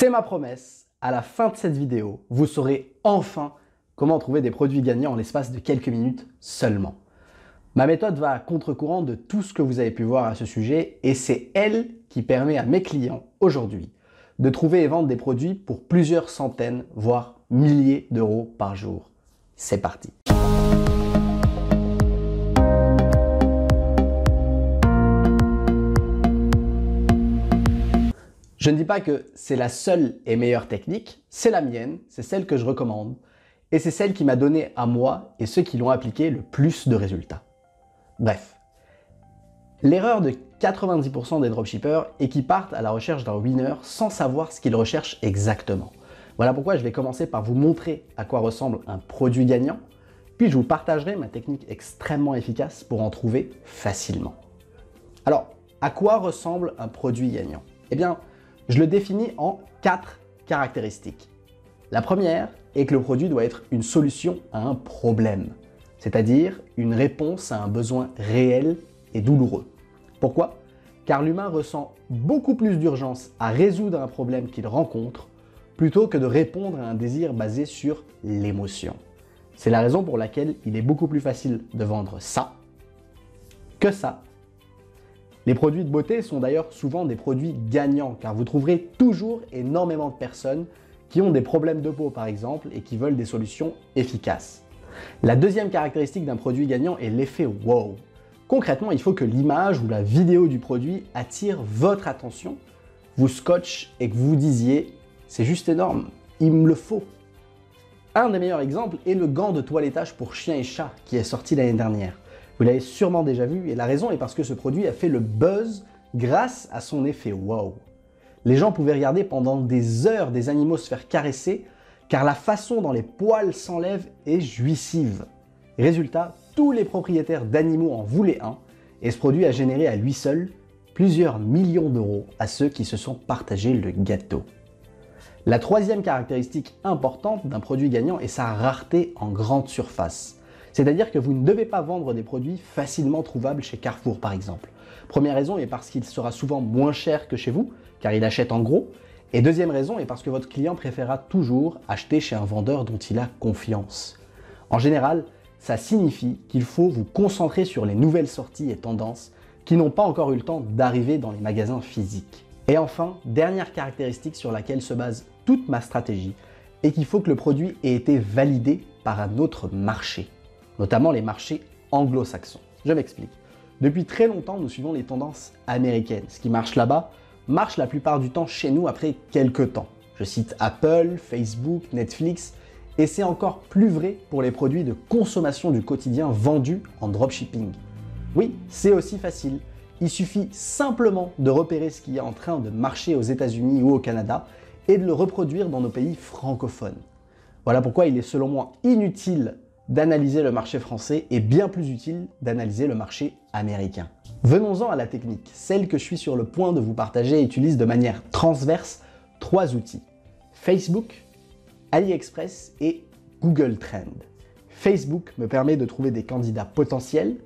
C'est ma promesse, à la fin de cette vidéo, vous saurez enfin comment trouver des produits gagnants en l'espace de quelques minutes seulement. Ma méthode va à contre-courant de tout ce que vous avez pu voir à ce sujet et c'est elle qui permet à mes clients aujourd'hui de trouver et vendre des produits pour plusieurs centaines, voire milliers d'euros par jour. C'est parti! Je ne dis pas que c'est la seule et meilleure technique, c'est la mienne, c'est celle que je recommande et c'est celle qui m'a donné à moi et ceux qui l'ont appliquée le plus de résultats. Bref, l'erreur de 90% des dropshippers est qu'ils partent à la recherche d'un winner sans savoir ce qu'ils recherchent exactement. Voilà pourquoi je vais commencer par vous montrer à quoi ressemble un produit gagnant, puis je vous partagerai ma technique extrêmement efficace pour en trouver facilement. Alors, à quoi ressemble un produit gagnant? Eh bien, je le définis en 4 caractéristiques. La première est que le produit doit être une solution à un problème, c'est-à-dire une réponse à un besoin réel et douloureux. Pourquoi? Car l'humain ressent beaucoup plus d'urgence à résoudre un problème qu'il rencontre plutôt que de répondre à un désir basé sur l'émotion. C'est la raison pour laquelle il est beaucoup plus facile de vendre ça que ça. Les produits de beauté sont d'ailleurs souvent des produits gagnants car vous trouverez toujours énormément de personnes qui ont des problèmes de peau par exemple et qui veulent des solutions efficaces. La deuxième caractéristique d'un produit gagnant est l'effet wow. Concrètement, il faut que l'image ou la vidéo du produit attire votre attention, vous scotche et que vous vous disiez « c'est juste énorme, il me le faut ». Un des meilleurs exemples est le gant de toilettage pour chiens et chats qui est sorti l'année dernière. Vous l'avez sûrement déjà vu et la raison est parce que ce produit a fait le buzz grâce à son effet wow. Les gens pouvaient regarder pendant des heures des animaux se faire caresser car la façon dont les poils s'enlèvent est jouissive. Résultat, tous les propriétaires d'animaux en voulaient un et ce produit a généré à lui seul plusieurs millions d'euros à ceux qui se sont partagés le gâteau. La troisième caractéristique importante d'un produit gagnant est sa rareté en grande surface. C'est-à-dire que vous ne devez pas vendre des produits facilement trouvables chez Carrefour par exemple. Première raison est parce qu'il sera souvent moins cher que chez vous, car il achète en gros. Et deuxième raison est parce que votre client préférera toujours acheter chez un vendeur dont il a confiance. En général, ça signifie qu'il faut vous concentrer sur les nouvelles sorties et tendances qui n'ont pas encore eu le temps d'arriver dans les magasins physiques. Et enfin, dernière caractéristique sur laquelle se base toute ma stratégie, est qu'il faut que le produit ait été validé par un autre marché, notamment les marchés anglo-saxons. Je m'explique. Depuis très longtemps, nous suivons les tendances américaines. Ce qui marche là-bas marche la plupart du temps chez nous après quelques temps. Je cite Apple, Facebook, Netflix, et c'est encore plus vrai pour les produits de consommation du quotidien vendus en dropshipping. Oui, c'est aussi facile. Il suffit simplement de repérer ce qui est en train de marcher aux États-Unis ou au Canada et de le reproduire dans nos pays francophones. Voilà pourquoi il est selon moi inutile d'analyser le marché français et bien plus utile d'analyser le marché américain. Venons-en à la technique. Celle que je suis sur le point de vous partager utilise de manière transverse 3 outils. Facebook, AliExpress et Google Trends. Facebook me permet de trouver des candidats potentiels,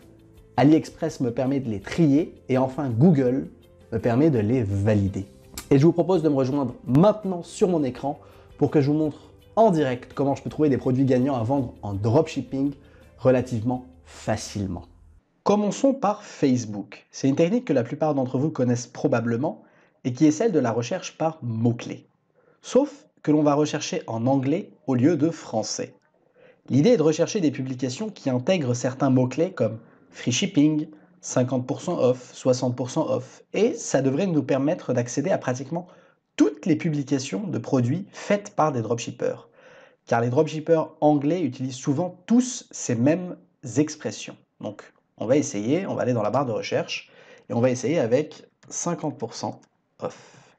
AliExpress me permet de les trier et enfin Google me permet de les valider. Et je vous propose de me rejoindre maintenant sur mon écran pour que je vous montre en direct comment je peux trouver des produits gagnants à vendre en dropshipping relativement facilement. Commençons par Facebook. C'est une technique que la plupart d'entre vous connaissent probablement et qui est celle de la recherche par mots-clés. Sauf que l'on va rechercher en anglais au lieu de français. L'idée est de rechercher des publications qui intègrent certains mots-clés comme free shipping, 50% off, 60% off, et ça devrait nous permettre d'accéder à pratiquement toutes les publications de produits faites par des dropshippers. Car les dropshippers anglais utilisent souvent tous ces mêmes expressions. Donc, on va essayer, on va aller dans la barre de recherche, et on va essayer avec 50% off.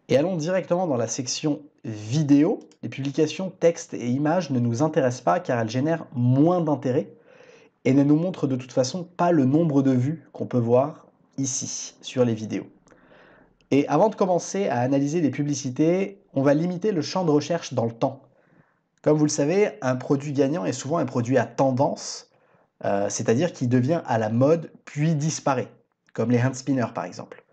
Et allons directement dans la section vidéo. Les publications texte et images ne nous intéressent pas car elles génèrent moins d'intérêt et ne nous montrent de toute façon pas le nombre de vues qu'on peut voir ici sur les vidéos. Et avant de commencer à analyser les publicités, on va limiter le champ de recherche dans le temps. Comme vous le savez, un produit gagnant est souvent un produit à tendance, c'est-à-dire qui devient à la mode puis disparaît, comme les hand spinners par exemple.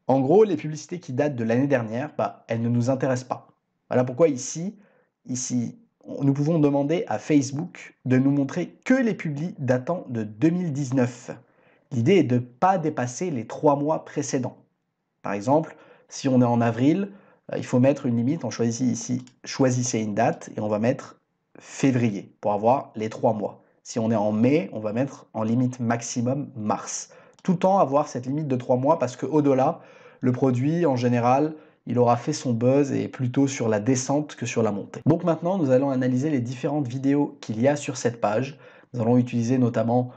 En gros, les publicités qui datent de l'année dernière, bah, elles ne nous intéressent pas. Voilà pourquoi ici, nous pouvons demander à Facebook de nous montrer que les publis datant de 2019. L'idée est de ne pas dépasser les 3 mois précédents. Par exemple, si on est en avril, il faut mettre une limite. On choisit ici, choisissez une date et on va mettre février pour avoir les 3 mois. Si on est en mai, on va mettre en limite maximum mars. Tout le temps avoir cette limite de 3 mois parce qu'au-delà, le produit, en général, il aura fait son buzz et est plutôt sur la descente que sur la montée. Donc maintenant, nous allons analyser les différentes vidéos qu'il y a sur cette page. Nous allons utiliser notamment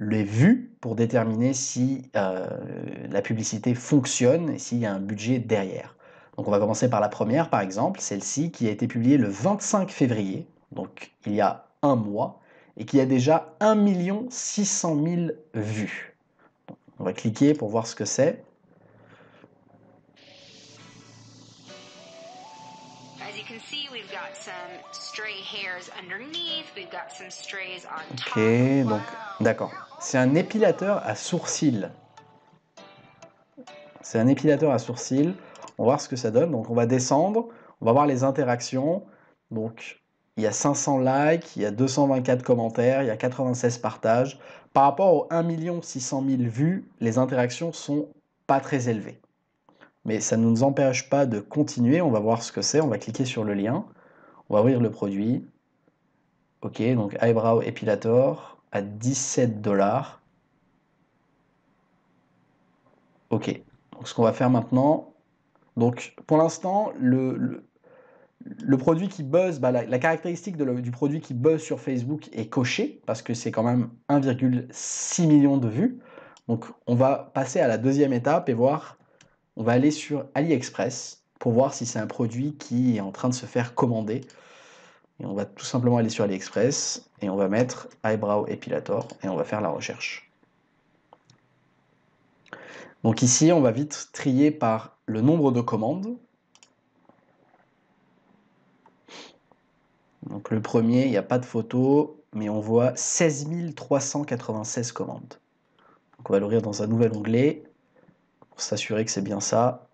les vues pour déterminer si la publicité fonctionne et s'il y a un budget derrière. Donc on va commencer par la première, par exemple, celle-ci qui a été publiée le 25 février, donc il y a un mois, et qui a déjà 1 600 000 vues. On va cliquer pour voir ce que c'est. Ok, donc d'accord. C'est un épilateur à sourcils. C'est un épilateur à sourcils. On va voir ce que ça donne. Donc on va descendre, on va voir les interactions. Donc il y a 500 likes, il y a 224 commentaires, il y a 96 partages. Par rapport aux 1 600 000 vues, les interactions sont pas très élevées. Mais ça ne nous empêche pas de continuer. On va voir ce que c'est. On va cliquer sur le lien. On va ouvrir le produit. Ok, donc Eyebrow Epilator à 17 $. Ok, donc ce qu'on va faire maintenant, donc pour l'instant, le produit qui buzz, bah, la caractéristique du produit qui buzz sur Facebook est cochée, parce que c'est quand même 1,6 million de vues. Donc on va passer à la deuxième étape et voir, on va aller sur AliExpress pour voir si c'est un produit qui est en train de se faire commander. Et on va tout simplement aller sur AliExpress et on va mettre Eyebrow Epilator et on va faire la recherche. Donc ici, on va vite trier par le nombre de commandes. Donc le premier, il n'y a pas de photo, mais on voit 16 396 commandes. Donc on va l'ouvrir dans un nouvel onglet pour s'assurer que c'est bien ça.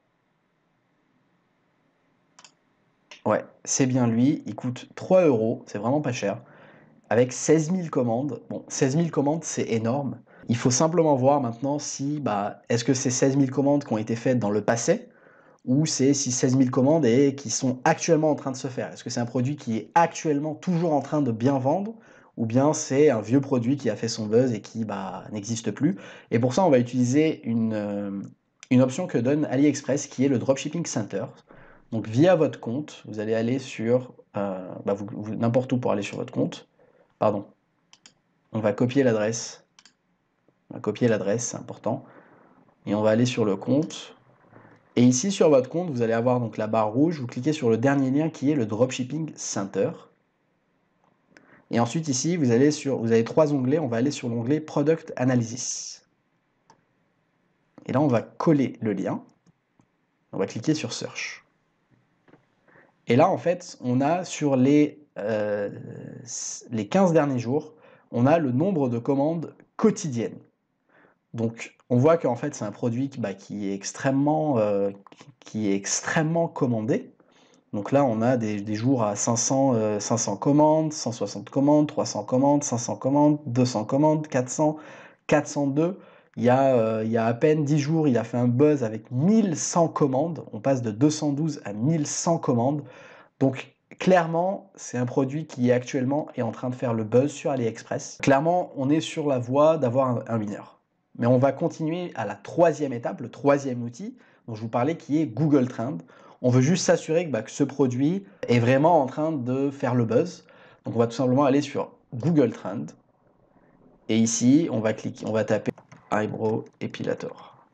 Ouais, c'est bien lui. Il coûte 3 €, c'est vraiment pas cher. Avec 16 000 commandes. Bon, 16 000 commandes, c'est énorme. Il faut simplement voir maintenant si, est-ce que c'est 16 000 commandes qui ont été faites dans le passé ou c'est si 16 000 commandes et qui sont actuellement en train de se faire. Est-ce que c'est un produit qui est actuellement toujours en train de bien vendre ou bien c'est un vieux produit qui a fait son buzz et qui n'existe plus. Et pour ça, on va utiliser une option que donne AliExpress qui est le Dropshipping Center. Donc via votre compte, vous allez aller sur n'importe où pour aller sur votre compte. Pardon. On va copier l'adresse. On va copier l'adresse, c'est important. Et on va aller sur le compte. Et ici, sur votre compte, vous allez avoir donc la barre rouge. Vous cliquez sur le dernier lien qui est le Dropshipping Center. Et ensuite, ici, vous avez 3 onglets. On va aller sur l'onglet Product Analysis. Et là, on va coller le lien. On va cliquer sur Search. Et là, en fait, on a sur les 15 derniers jours, on a le nombre de commandes quotidiennes. Donc, on voit qu'en fait, c'est un produit qui est extrêmement commandé. Donc là, on a des jours à 500 commandes, 160 commandes, 300 commandes, 500 commandes, 200 commandes, 400, 402. Il y a à peine 10 jours, il a fait un buzz avec 1100 commandes. On passe de 212 à 1100 commandes. Donc, clairement, c'est un produit qui actuellement est en train de faire le buzz sur AliExpress. Clairement, on est sur la voie d'avoir un winner. Mais on va continuer à la troisième étape, le troisième outil dont je vous parlais, qui est Google Trends. On veut juste s'assurer que ce produit est vraiment en train de faire le buzz. Donc on va tout simplement aller sur Google Trends. Et ici, on va taper Eyebrow Epilator.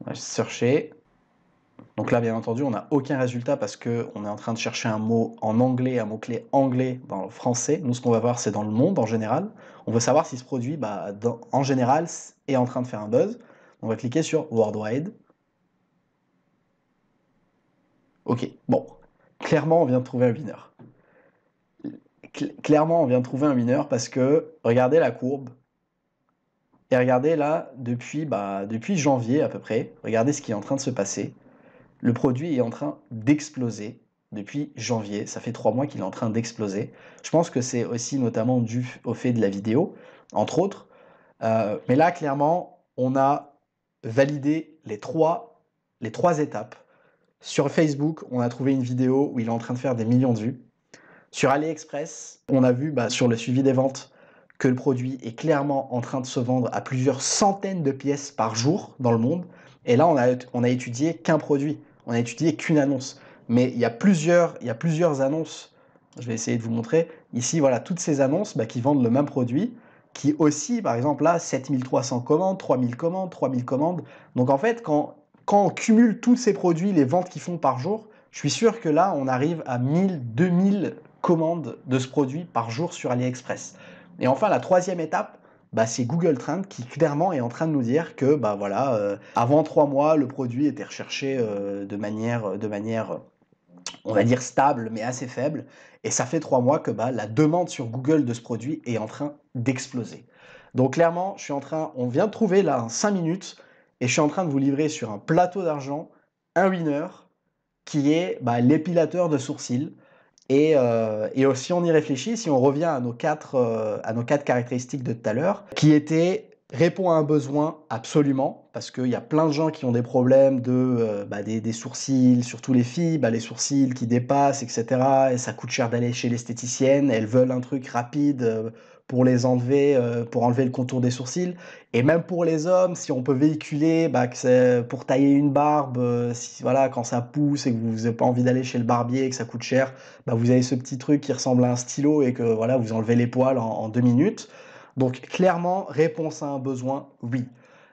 On va chercher. Donc là, bien entendu, on n'a aucun résultat parce qu'on est en train de chercher un mot en anglais, un mot-clé anglais dans le français. Nous, ce qu'on va voir, c'est dans le monde en général. On veut savoir si ce produit, en général, est en train de faire un buzz. On va cliquer sur Worldwide. Ok, bon. Clairement, on vient de trouver un winner. Clairement, on vient de trouver un winner parce que, regardez la courbe. Et regardez là, depuis janvier à peu près, regardez ce qui est en train de se passer. Le produit est en train d'exploser depuis janvier. Ça fait 3 mois qu'il est en train d'exploser. Je pense que c'est aussi notamment dû au fait de la vidéo, entre autres. Mais là, clairement, on a validé les trois étapes. Sur Facebook, on a trouvé une vidéo où il est en train de faire des millions de vues. Sur AliExpress, on a vu sur le suivi des ventes que le produit est clairement en train de se vendre à plusieurs centaines de pièces par jour dans le monde. Et là, on a étudié qu'un produit, on a étudié qu'une annonce. Mais il y a plusieurs annonces. Je vais essayer de vous montrer. Ici, voilà, toutes ces annonces qui vendent le même produit, qui aussi, par exemple, là, 7300 commandes, 3000 commandes, 3000 commandes. Donc en fait, quand on cumule tous ces produits, les ventes qu'ils font par jour, je suis sûr que là, on arrive à 1000, 2000 commandes de ce produit par jour sur AliExpress. Et enfin, la troisième étape, c'est Google Trends qui clairement est en train de nous dire que avant 3 mois, le produit était recherché de manière, on va dire, stable, mais assez faible. Et ça fait 3 mois que la demande sur Google de ce produit est en train d'exploser. Donc clairement, on vient de trouver là 5 minutes, et je suis en train de vous livrer sur un plateau d'argent un winner qui est l'épilateur de sourcils. Et si on y réfléchit, si on revient à nos quatre caractéristiques de tout à l'heure, qui étaient répond à un besoin absolument, parce qu'il y a plein de gens qui ont des problèmes des sourcils, surtout les filles, les sourcils qui dépassent, etc. Et ça coûte cher d'aller chez l'esthéticienne, elles veulent un truc rapide pour les enlever, pour enlever le contour des sourcils. Et même pour les hommes, si on peut véhiculer que c'est pour tailler une barbe, voilà, quand ça pousse et que vous n'avez pas envie d'aller chez le barbier et que ça coûte cher, vous avez ce petit truc qui ressemble à un stylo et que voilà, vous enlevez les poils en 2 minutes. Donc clairement, réponse à un besoin, oui.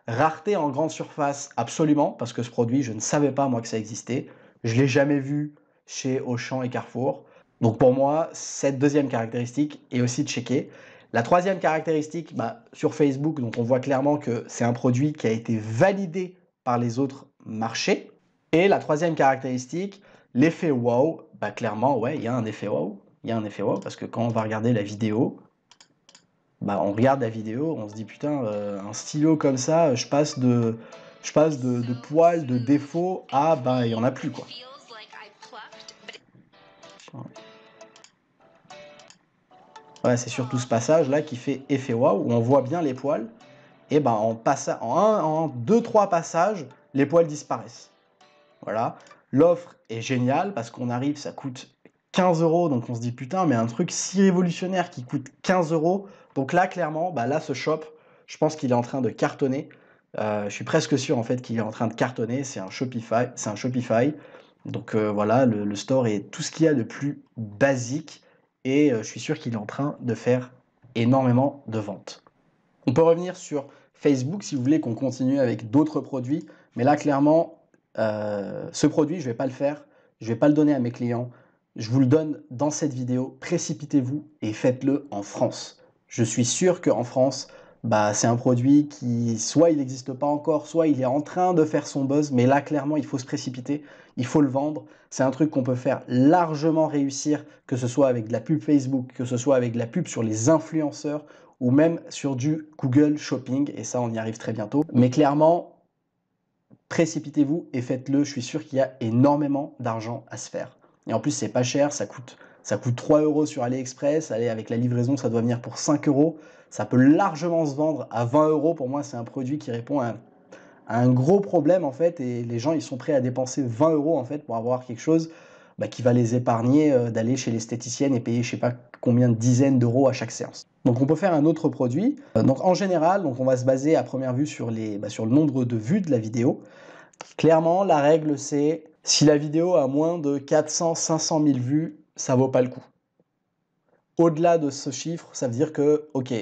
Rareté en grande surface, absolument, parce que ce produit, je ne savais pas moi que ça existait. Je ne l'ai jamais vu chez Auchan et Carrefour. Donc pour moi, cette deuxième caractéristique est aussi checkée. La troisième caractéristique, sur Facebook, donc on voit clairement que c'est un produit qui a été validé par les autres marchés. Et la troisième caractéristique, l'effet wow, clairement, ouais, il y a un effet wow. Il y a un effet wow parce que quand on va regarder la vidéo, on regarde la vidéo, on se dit putain, un stylo comme ça, je passe de poils, de défauts à il y en a plus quoi. Ouais, c'est surtout ce passage là qui fait effet waouh, où on voit bien les poils, et en 2-3 passages, les poils disparaissent. Voilà. L'offre est géniale parce qu'on arrive, ça coûte 15 €, donc on se dit putain, mais un truc si révolutionnaire qui coûte 15 €. Donc là, clairement, là, ce shop, je pense qu'il est en train de cartonner. Je suis presque sûr en fait qu'il est en train de cartonner. C'est un Shopify. Donc voilà, le store est tout ce qu'il y a de plus basique et je suis sûr qu'il est en train de faire énormément de ventes. On peut revenir sur Facebook si vous voulez qu'on continue avec d'autres produits, mais là, clairement, ce produit, je ne vais pas le faire, je ne vais pas le donner à mes clients, je vous le donne dans cette vidéo, précipitez-vous et faites-le en France. Je suis sûr qu'en France, c'est un produit qui, soit il n'existe pas encore, soit il est en train de faire son buzz, mais là, clairement, il faut se précipiter, il faut le vendre. C'est un truc qu'on peut faire largement réussir, que ce soit avec de la pub Facebook, que ce soit avec de la pub sur les influenceurs, ou même sur du Google Shopping, et ça, on y arrive très bientôt. Mais clairement, précipitez-vous et faites-le, je suis sûr qu'il y a énormément d'argent à se faire. Et en plus, c'est pas cher, ça coûte 3 € sur AliExpress, allez, avec la livraison, ça doit venir pour 5 €. Ça peut largement se vendre à 20 €. Pour moi, c'est un produit qui répond à un gros problème, en fait, et les gens, ils sont prêts à dépenser 20 € en fait, pour avoir quelque chose qui va les épargner d'aller chez l'esthéticienne et payer je sais pas combien de dizaines d'euros à chaque séance. Donc on peut faire un autre produit. Donc en général, on va se baser à première vue sur le nombre de vues de la vidéo. Clairement, la règle c'est si la vidéo a moins de 400-500 000 vues, ça vaut pas le coup. Au-delà de ce chiffre, ça veut dire que, ok,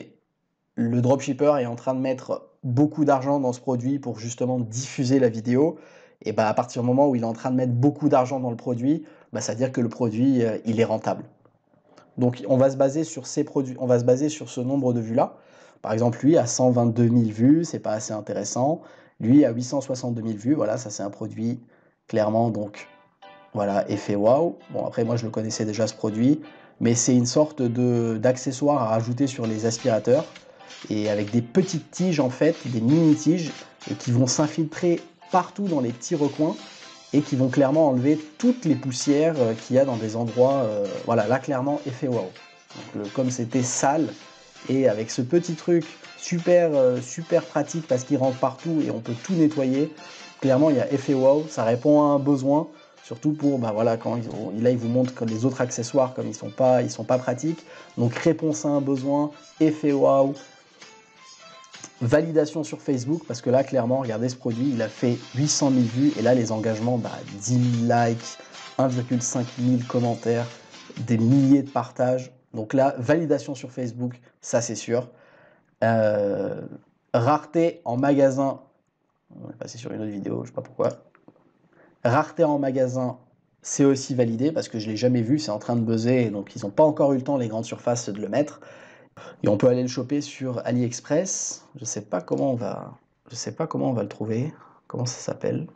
le dropshipper est en train de mettre beaucoup d'argent dans ce produit pour justement diffuser la vidéo. Et à partir du moment où il est en train de mettre beaucoup d'argent dans le produit, ça veut dire que le produit, il est rentable. Donc on va se baser sur ces produits, on va se baser sur ce nombre de vues-là. Par exemple, lui à 122 000 vues, c'est pas assez intéressant. Lui à 862 000 vues, voilà, ça c'est un produit clairement, donc voilà, effet waouh. Bon, après moi je le connaissais déjà ce produit, mais c'est une sorte d'accessoire à rajouter sur les aspirateurs. et avec des petites tiges en fait, des mini-tiges, et qui vont s'infiltrer partout dans les petits recoins et qui vont clairement enlever toutes les poussières qu'il y a dans des endroits, voilà, là clairement effet wow. Donc, comme c'était sale, et avec ce petit truc super pratique parce qu'il rentre partout et on peut tout nettoyer, clairement il y a effet wow, ça répond à un besoin, surtout pour, bah voilà, quand là il vous montre que les autres accessoires comme ils sont pas pratiques, donc réponse à un besoin, effet wow, validation sur Facebook, parce que là clairement, regardez ce produit, il a fait 800 000 vues, et là les engagements, bah, 10 000 likes, 1,5 000 commentaires, des milliers de partages, donc là, validation sur Facebook, ça c'est sûr. Rareté en magasin, on est passé sur une autre vidéo, je sais pas pourquoi. Rareté en magasin, c'est aussi validé, parce que je l'ai jamais vu, c'est en train de buzzer, donc ils n'ont pas encore eu le temps, les grandes surfaces, de le mettre. Et on peut aller le choper sur AliExpress. Je sais pas comment on va le trouver. Comment ça s'appelle?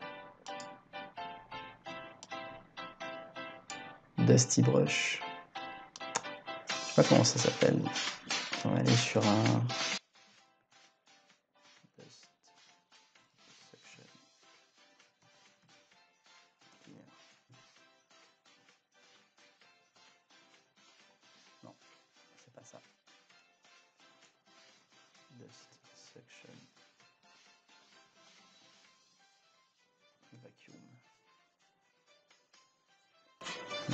Dusty Brush. Je sais pas comment ça s'appelle. On va aller sur un Dust Suction. Non, c'est pas ça. Dust Suction. Vacuum.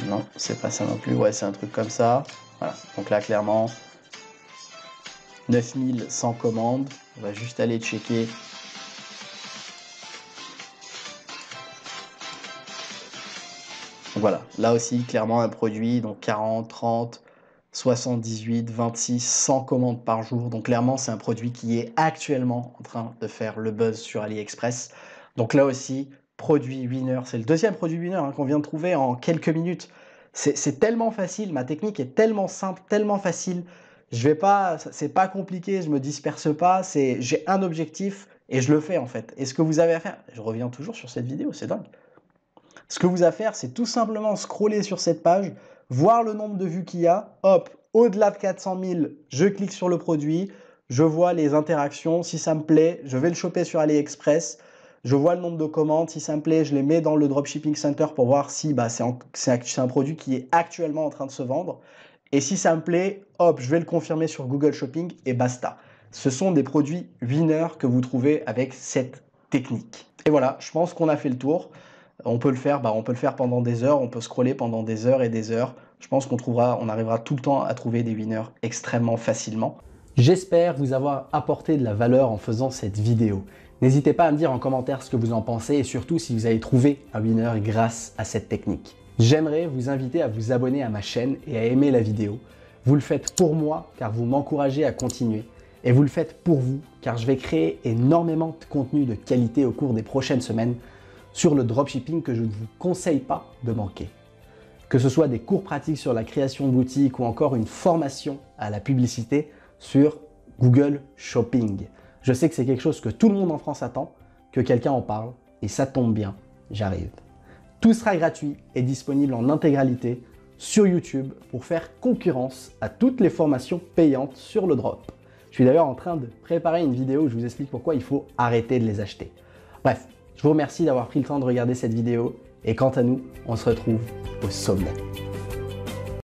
Non, c'est pas ça non plus. Ouais, c'est un truc comme ça. Voilà. Donc là, clairement, 9100 commandes. On va juste aller checker. Donc voilà, là aussi, clairement, un produit. Donc 40, 30, 78, 26, 100 commandes par jour. Donc clairement, c'est un produit qui est actuellement en train de faire le buzz sur AliExpress. Donc là aussi, produit winner. C'est le deuxième produit winner qu'on vient de trouver en quelques minutes. C'est tellement facile, ma technique est tellement simple, tellement facile. C'est pas compliqué, je me disperse pas. J'ai un objectif et je le fais en fait. Et ce que vous avez à faire, je reviens toujours sur cette vidéo, c'est dingue. Ce que vous avez à faire, c'est tout simplement scroller sur cette page, voir le nombre de vues qu'il y a, hop, au-delà de 400 000, je clique sur le produit, je vois les interactions, si ça me plaît, je vais le choper sur AliExpress, je vois le nombre de commandes, si ça me plaît, je les mets dans le Dropshipping Center pour voir si bah, c'est un produit qui est actuellement en train de se vendre. Et si ça me plaît, hop, je vais le confirmer sur Google Shopping et basta. Ce sont des produits winners que vous trouvez avec cette technique. Et voilà, je pense qu'on a fait le tour. On peut le faire pendant des heures, on peut scroller pendant des heures et des heures. Je pense on arrivera tout le temps à trouver des winners extrêmement facilement. J'espère vous avoir apporté de la valeur en faisant cette vidéo. N'hésitez pas à me dire en commentaire ce que vous en pensez et surtout si vous avez trouvé un winner grâce à cette technique. J'aimerais vous inviter à vous abonner à ma chaîne et à aimer la vidéo. Vous le faites pour moi car vous m'encouragez à continuer. Et vous le faites pour vous car je vais créer énormément de contenu de qualité au cours des prochaines semaines sur le dropshipping que je ne vous conseille pas de manquer. Que ce soit des cours pratiques sur la création de boutiques ou encore une formation à la publicité sur Google Shopping. Je sais que c'est quelque chose que tout le monde en France attend, que quelqu'un en parle, et ça tombe bien, j'arrive. Tout sera gratuit et disponible en intégralité sur YouTube pour faire concurrence à toutes les formations payantes sur le drop. Je suis d'ailleurs en train de préparer une vidéo où je vous explique pourquoi il faut arrêter de les acheter. Bref, je vous remercie d'avoir pris le temps de regarder cette vidéo et quant à nous, on se retrouve au sommet.